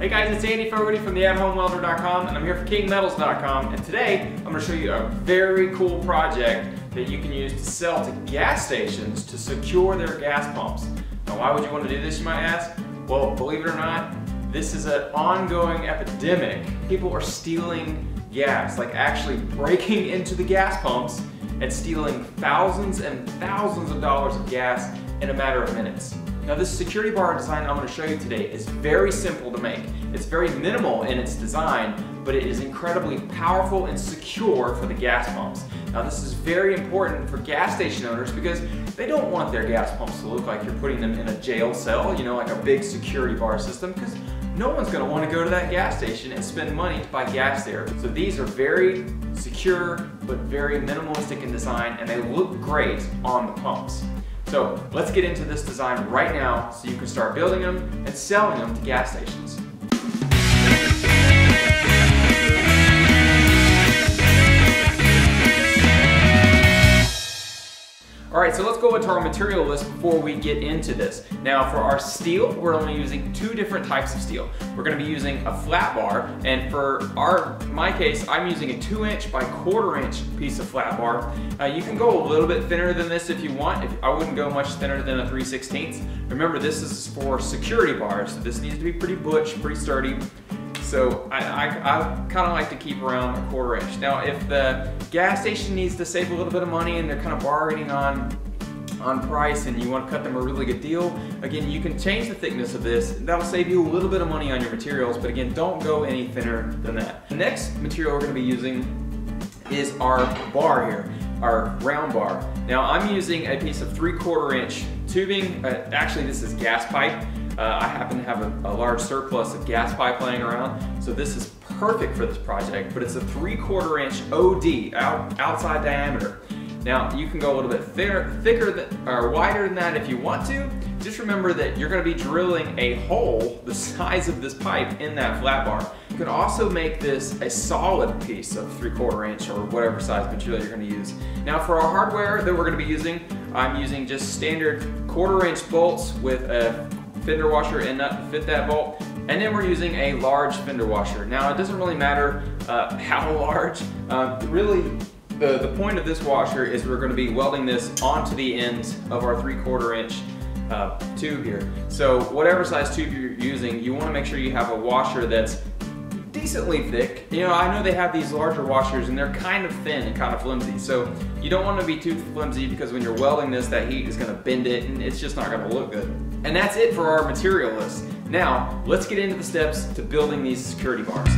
Hey guys, it's Andy Fogarty from the AtHomeWelder.com, and I'm here for KingMetals.com, and today I'm going to show you a very cool project that you can use to sell to gas stations to secure their gas pumps. Now, why would you want to do this, you might ask? Well, believe it or not, this is an ongoing epidemic. People are stealing gas, like actually breaking into the gas pumps and stealing thousands and thousands of dollars of gas in a matter of minutes. Now, this security bar design I'm going to show you today is very simple to make. It's very minimal in its design, but it is incredibly powerful and secure for the gas pumps. Now, this is very important for gas station owners because they don't want their gas pumps to look like you're putting them in a jail cell, you know, like a big security bar system, because no one's going to want to go to that gas station and spend money to buy gas there. So these are very secure, but very minimalistic in design, and they look great on the pumps. So let's get into this design right now so you can start building them and selling them to gas stations. Alright, so let's go into our material list before we get into this. Now, for our steel, we're only using two different types of steel. We're going to be using a flat bar, and for my case, I'm using a 2" by 1/4" piece of flat bar. You can go a little bit thinner than this if you want. I wouldn't go much thinner than a 3/16. Remember, this is for security bars, so this needs to be pretty butch, pretty sturdy. So I kind of like to keep around a 1/4". Now, if the gas station needs to save a little bit of money and they're kind of bargaining on price and you want to cut them a really good deal, again, you can change the thickness of this. That'll save you a little bit of money on your materials, but again, don't go any thinner than that. The next material we're going to be using is our bar here, our round bar. Now, I'm using a piece of 3/4" tubing. Actually, this is gas pipe. I happen to have a large surplus of gas pipe laying around, so this is perfect for this project, but it's a 3/4" OD, outside diameter. Now, you can go a little bit thicker or wider than that if you want to. Just remember that you're going to be drilling a hole the size of this pipe in that flat bar. You can also make this a solid piece of 3/4" or whatever size material you're going to use. Now, for our hardware that we're going to be using, I'm using just standard 1/4" bolts with a fender washer and nut to fit that bolt, and then we're using a large fender washer. Now, it doesn't really matter how large. Really, the point of this washer is we're going to be welding this onto the ends of our 3/4" tube here. So whatever size tube you're using, you want to make sure you have a washer that's decently thick. You know, I know they have these larger washers and they're kind of thin and kind of flimsy, so you don't want to be too flimsy because when you're welding this, that heat is going to bend it and it's just not going to look good. And that's it for our material list. Now, let's get into the steps to building these security bars.